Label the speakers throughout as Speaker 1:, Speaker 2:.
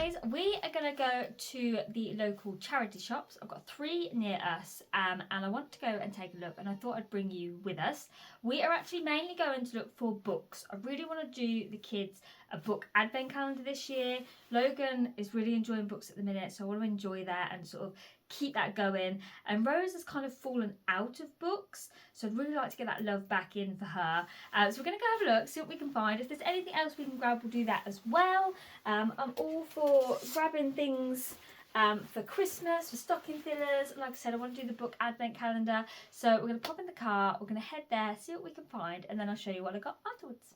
Speaker 1: guys, we are going to go to the local charity shops. I've got 3 near us and I want to go and take a look, and I thought I'd bring you with us. We are actually mainly going to look for books. I really want to do the kids a book advent calendar this year. Logan is really enjoying books at the minute, so I want to enjoy that and sort of keep that going. And Rose has kind of fallen out of books, so I'd really like to get that love back in for her. So we're going to go have a look, see what we can find. If there's anything else we can grab, we'll do that as well. I'm all for grabbing things for Christmas, for stocking fillers. Like I said, I want to do the book advent calendar. So we're going to pop in the car, we're going to head there, see what we can find, and then I'll show you what I got afterwards.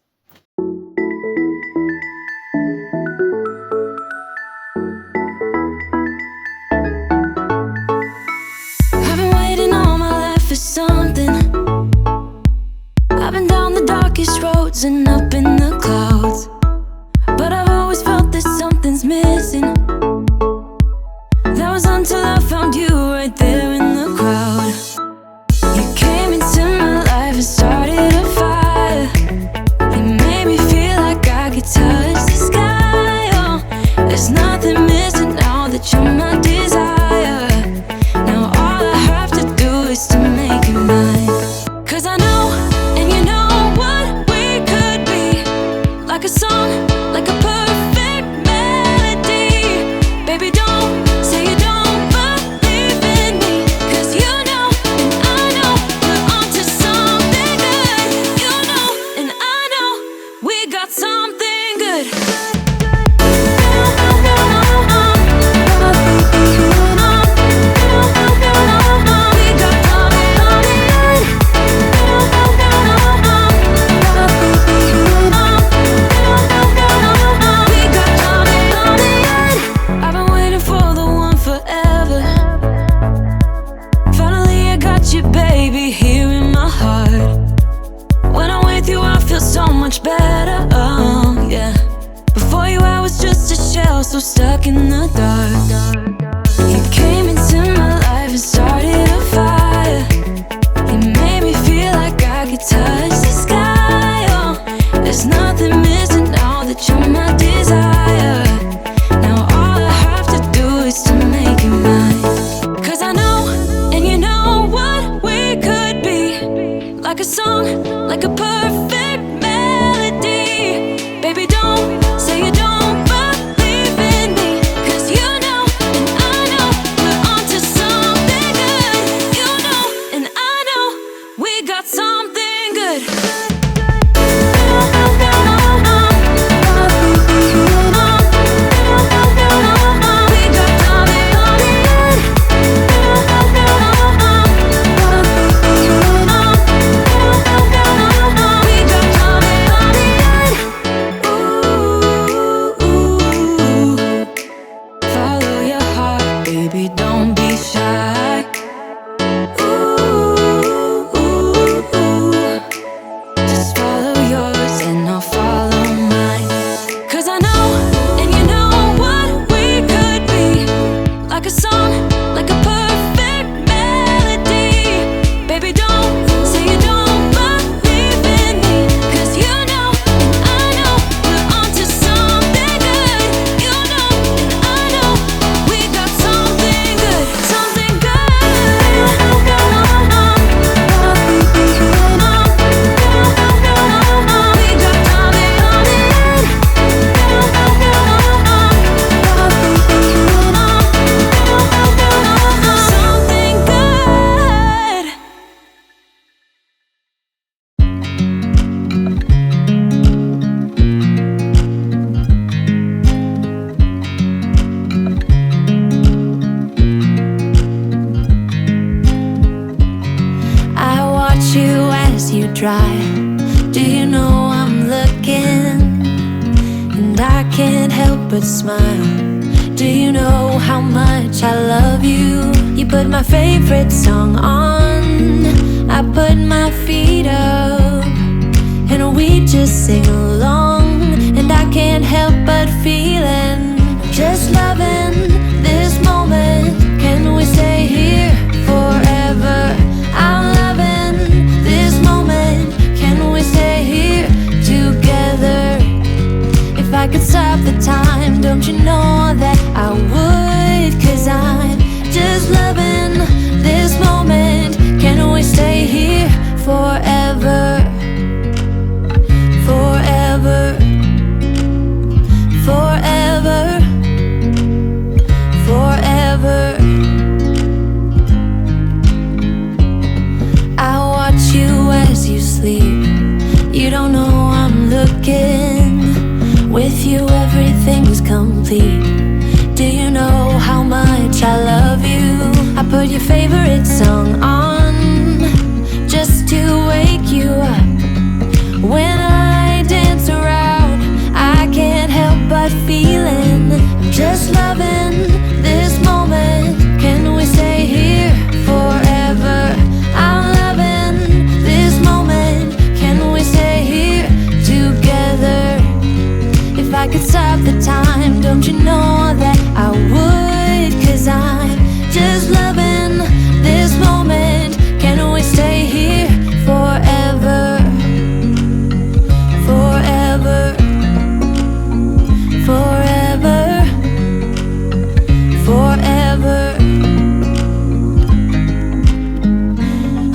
Speaker 2: I've been waiting all my life for something. I've been down the darkest roads and up in the clouds, but I've always felt that something's missing. That was until I found you right there in the crowd. You came into my life and started a fire. You made me feel like I could touch the sky. Oh, there's nothing missing now that you're my desire. Now all I have to do is to make you mine. 'Cause I know, and you know what we could be. Like a song, like a perfect melody. Baby, don't say you don't believe in me, 'cause you know, and I know, we're onto something good. You know, and I know, we got something good. I've been waiting for the one forever. Finally I got you, baby, here in my heart. When I'm with you I feel so much better, oh yeah. Before you I was just a shell, so stuck in the dark. You came into my life and started a fire. You made me feel like I could touch the sky. Oh, there's nothing missing now that you're my desire. Now all I have to do is to make you mine. 'Cause I know, and you know what we could be. Like a song, like a perfect melody. Baby, don't say you don't believe in me, 'cause you know, and I know, we're onto something good. You know, and I know, we got something good. Follow your heart, baby, don't be shy. Just follow yours and I'll follow mine. 'Cause I know, and you know what we could be. Like a song, like a perfect melody. Baby, don't say you don't believe in me, 'cause you know, and I know, we're onto something good. You know, and I know, we got something good. Something good. Something good. I watch you as you drive. Do you know I'm looking? And I can't help but smile. Do you know how much I love you? You put my favorite song on, I put my feet up, and we just sing along. And I can't help but feeling, just loving this moment. Can we stay here forever? I'm loving this moment. Can we stay here together? If I could stop the time, don't you know that I would? 'Cause I'm just loving this moment. Can we stay here forever? Forever. Forever. Forever. I watch you as you sleep. You don't know I'm looking. With you everything's complete. Do you know how much I love you? I put your favorite song on just to wake you up. When I dance around, I can't help but feeling I'm just loving this moment. Can we stay here forever? I'm loving this moment. Can we stay here together? If I could stop the time, don't you know that I would? 'Cause I'm just loving this moment. Can we stay here forever? Forever. Forever. Forever.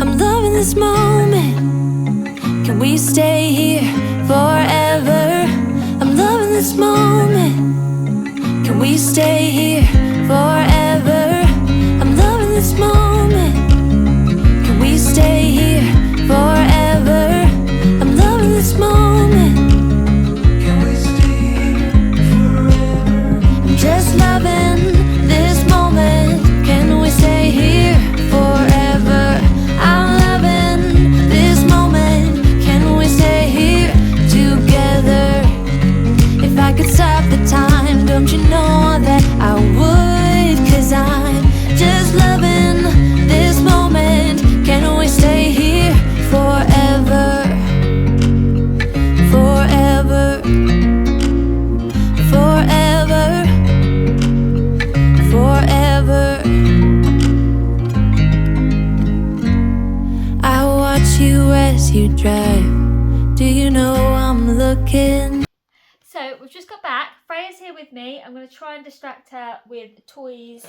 Speaker 2: I'm loving this moment. Can we stay here forever? I'm loving this moment. Can we stay here forever? I'm loving this moment. Can we stay here forever? I'm loving this moment. Can we stay here forever? I'm just loving this moment. Can we stay here forever? I'm loving this moment. Can we stay here together? If I could stop the time, don't you know that I would? 'Cause I'm just loving this moment. Can we stay here forever? Forever. Forever. Forever. I watch you as you drive. Do you know I'm looking?
Speaker 1: So we've just got back. Freya's here with me. I'm going to try and distract her with toys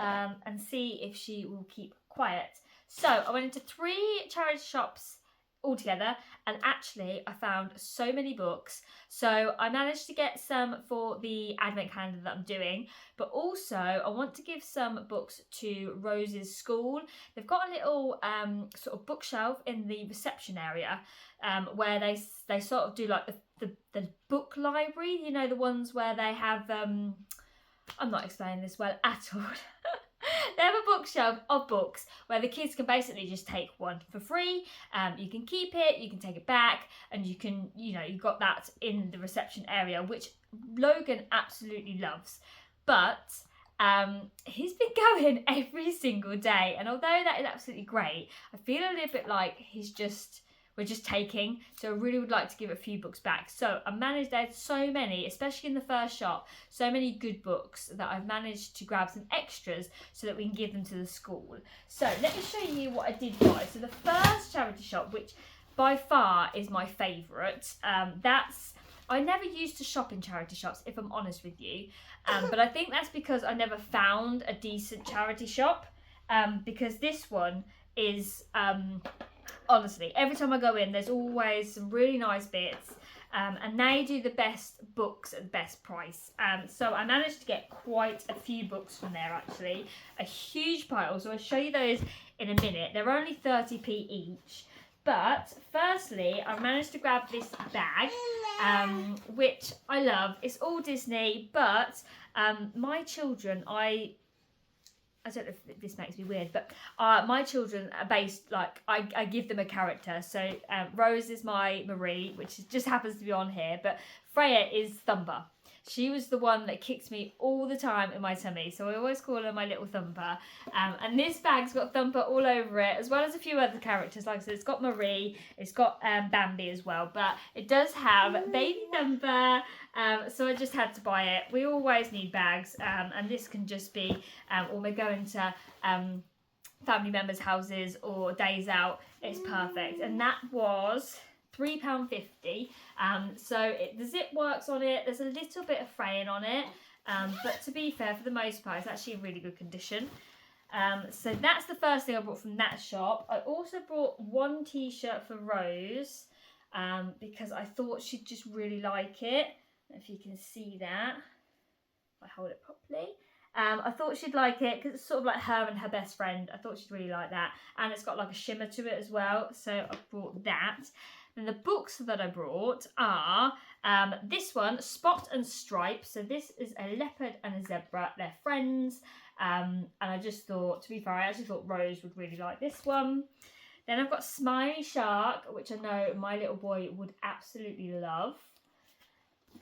Speaker 1: and see if she will keep quiet. So I went into 3 charity shops altogether, and actually I found so many books. So I managed to get some for the advent calendar that I'm doing, but also I want to give some books to Rose's school. They've got a little sort of bookshelf in the reception area where they sort of do like the book library, you know, the ones where they have I'm not explaining this well at all. They have a bookshelf of books where the kids can basically just take one for free. You can keep it, you can take it back, and you can, you know, you've got that in the reception area, which Logan absolutely loves. But he's been going every single day, and although that is absolutely great, I feel a little bit like we're just taking, so I really would like to give a few books back. So I managed, there's so many, especially in the first shop, so many good books that I've managed to grab some extras so that we can give them to the school. So let me show you what I did buy. So the first charity shop, which by far is my favourite, I never used to shop in charity shops, if I'm honest with you, but I think that's because I never found a decent charity shop, because this one is... honestly, every time I go in, there's always some really nice bits, and they do the best books at the best price. So I managed to get quite a few books from there, actually. A huge pile, so I'll show you those in a minute. They're only 30p each. But firstly, I managed to grab this bag, which I love. It's all Disney, but my children, I don't know if this makes me weird, but my children are based, like, I give them a character. So Rose is my Marie, which just happens to be on here, but Freya is Thumper. She was the one that kicked me all the time in my tummy, so I always call her my little Thumper. And this bag's got Thumper all over it, as well as a few other characters. Like I said, it's got Marie, it's got Bambi as well, but it does have baby Thumper, so I just had to buy it. We always need bags, and this can just be when we're going to family members' houses or days out. It's perfect. And that was £3.50. So the zip works on it. There's a little bit of fraying on it, but to be fair, for the most part, it's actually in really good condition. So that's the first thing I brought from that shop. I also brought one t-shirt for Rose because I thought she'd just really like it. If you can see that, if I hold it properly. I thought she'd like it because it's sort of like her and her best friend. I thought she'd really like that. And it's got like a shimmer to it as well. So I brought that. And the books that I brought are this one, Spot and Stripe. So this is a leopard and a zebra. They're friends. And I just thought, to be fair, I actually thought Rose would really like this one. Then I've got Smiley Shark, which I know my little boy would absolutely love.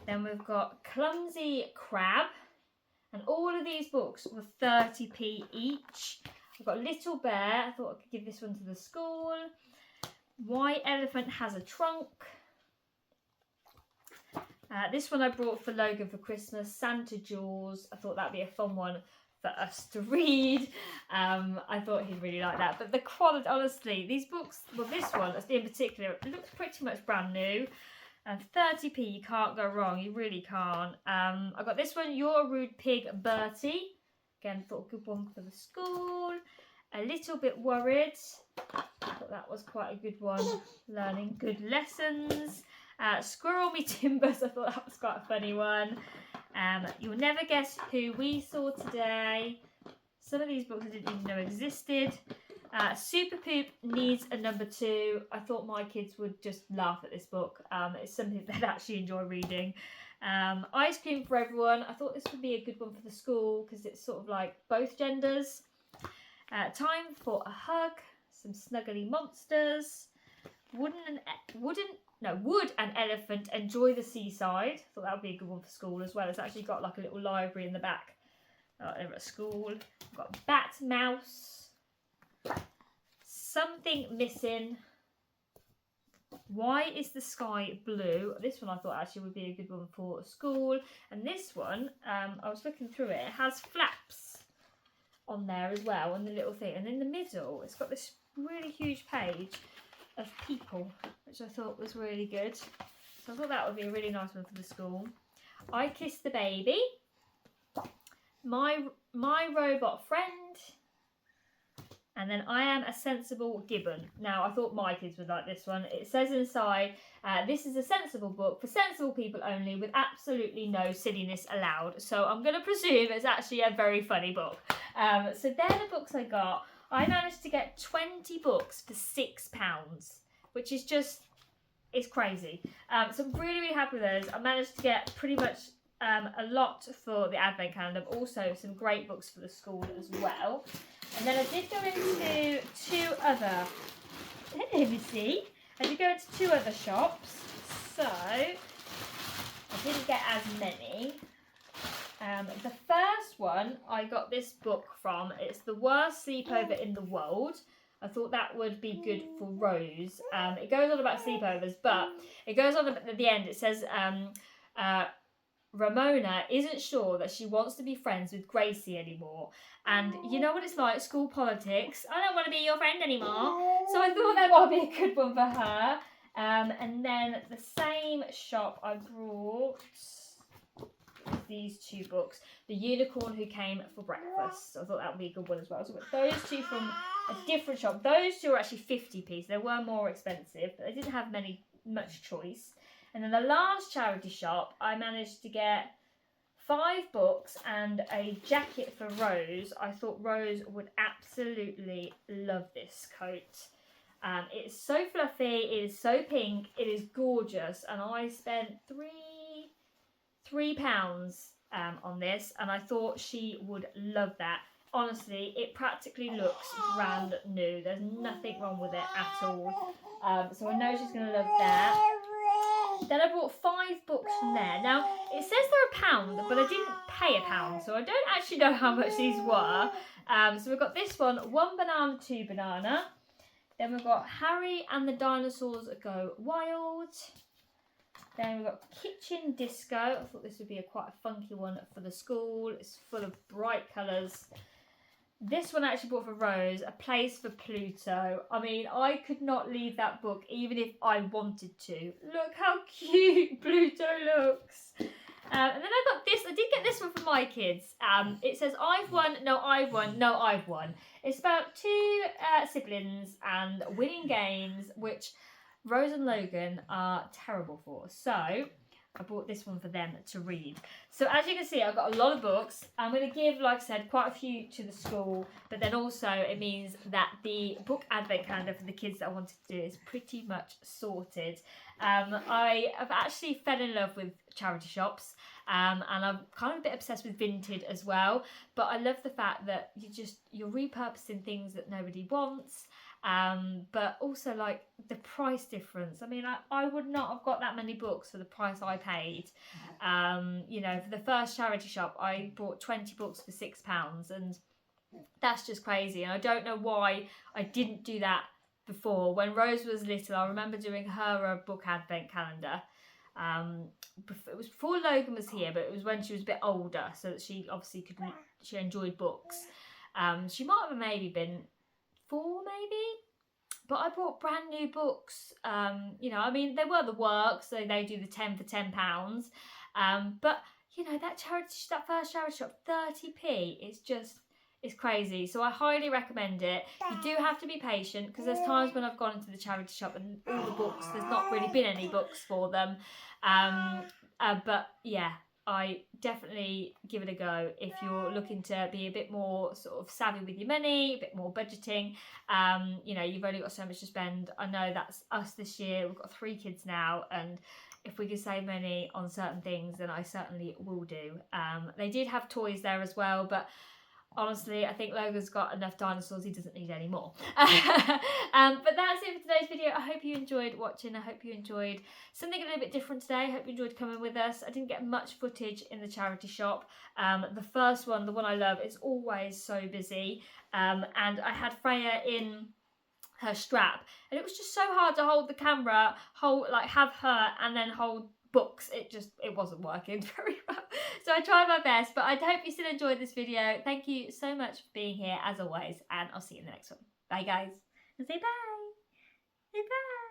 Speaker 1: Then we've got Clumsy Crab. And all of these books were 30p each. I've got Little Bear. I thought I could give this one to the school. White Elephant Has a Trunk. This one I brought for Logan for Christmas. Santa Jaws. I thought that'd be a fun one for us to read. I thought he'd really like that. But the quality, honestly, these books, well, this one in particular, it looks pretty much brand new. And 30p, you can't go wrong. You really can't. I got this one, You're a Rude Pig, Bertie. Again, thought a good one for the school. A Little Bit Worried. I thought that was quite a good one. Learning good lessons. Squirrel Me Timbers. I thought that was quite a funny one. You'll Never Guess Who We Saw Today. Some of these books I didn't even know existed. Super Poop Needs a Number 2. I thought my kids would just laugh at this book. It's something they'd actually enjoy reading. Ice Cream for Everyone. I thought this would be a good one for the school because it's sort of like both genders. Time for a Hug. Some Snuggly Monsters. Wood and Elephant Enjoy the Seaside. I thought that would be a good one for school as well. It's actually got like a little library in the back over at school. We've got Bat Mouse. Something Missing. Why is the Sky Blue? This one I thought actually would be a good one for school. And this one, I was looking through it. It has flaps on there as well, on the little thing. And in the middle, it's got this really huge page of people, which I thought was really good. So I thought that would be a really nice one for the school. I Kissed the Baby. My Robot Friend. And then I Am a Sensible Gibbon. Now, I thought my kids would like this one. It says inside, this is a sensible book for sensible people only with absolutely no silliness allowed. So I'm going to presume it's actually a very funny book. So they're the books I got. I managed to get 20 books for £6, which is just, it's crazy. So I'm really, really happy with those. I managed to get pretty much a lot for the advent calendar, but also some great books for the school as well. And then I did go into two other shops, so I didn't get as many. The first one I got this book from. It's The Worst Sleepover in the World. I thought that would be good for Rose. It goes on about sleepovers, but it goes on at the end. It says Ramona isn't sure that she wants to be friends with Gracie anymore. And you know what it's like, school politics. I don't want to be your friend anymore. So I thought that would be a good one for her. And then the same shop I brought these two books. The Unicorn Who Came for Breakfast. So I thought that would be a good one as well. So I got those two from a different shop. Those two are actually 50p. They were more expensive, but they didn't have much choice. And then the last charity shop, I managed to get 5 books and a jacket for Rose. I thought Rose would absolutely love this coat. It's so fluffy, it is so pink, it is gorgeous, and I spent £3 on this, and I thought she would love that. Honestly, it practically looks brand new. There's nothing wrong with it at all. So I know she's going to love that. Then I bought 5 books from there. Now, it says they're £1, but I didn't pay £1, so I don't actually know how much these were. So we've got this one, 1 Banana, 2 Banana. Then we've got Harry and the Dinosaurs Go Wild. Then we've got Kitchen Disco. I thought this would be quite a funky one for the school. It's full of bright colours. This one I actually bought for Rose, A Place for Pluto. I mean, I could not leave that book even if I wanted to. Look how cute Pluto looks. And then I got this. I did get this one for my kids. It says, I've won, no, I've won, no, I've won. It's about two siblings and winning games, which Rose and Logan are terrible for. So I bought this one for them to read. So as you can see, I've got a lot of books. I'm going to give, like I said, quite a few to the school, but then also it means that the book advent calendar for the kids that I wanted to do is pretty much sorted. I have actually fell in love with charity shops, and I'm kind of a bit obsessed with vintage as well, but I love the fact that you're repurposing things that nobody wants. But also like the price difference. I mean, I would not have got that many books for the price I paid. You know, for the first charity shop, I bought 20 books for £6, and that's just crazy. And I don't know why I didn't do that before. When Rose was little, I remember doing her a book advent calendar. It was before Logan was here, but it was when she was a bit older, so that she obviously she enjoyed books. She might have maybe been 4 maybe, but I bought brand new books. You know, I mean, they were the works, so they do the 10 for £10. But you know, that first charity shop, 30p, it's crazy. So I highly recommend it. You do have to be patient, because there's times when I've gone into the charity shop and all the books, there's not really been any books for them. But yeah, I definitely give it a go if you're looking to be a bit more sort of savvy with your money, a bit more budgeting. You know, you've only got so much to spend. I know that's us this year. We've got 3 kids now, and if we can save money on certain things, then I certainly will do. They did have toys there as well, but honestly, I think Logan's got enough dinosaurs, he doesn't need any more. But that's it for today's video. I hope you enjoyed watching. I hope you enjoyed something a little bit different today. I hope you enjoyed coming with us. I didn't get much footage in the charity shop. The first one, the one I love, is always so busy. And I had Freya in her strap, and it was just so hard to hold the camera, have her and then hold books. It wasn't working very well, so I tried my best, but I hope you still enjoyed this video. Thank you so much for being here as always, and I'll see you in the next one. Bye guys, and say bye. Say bye.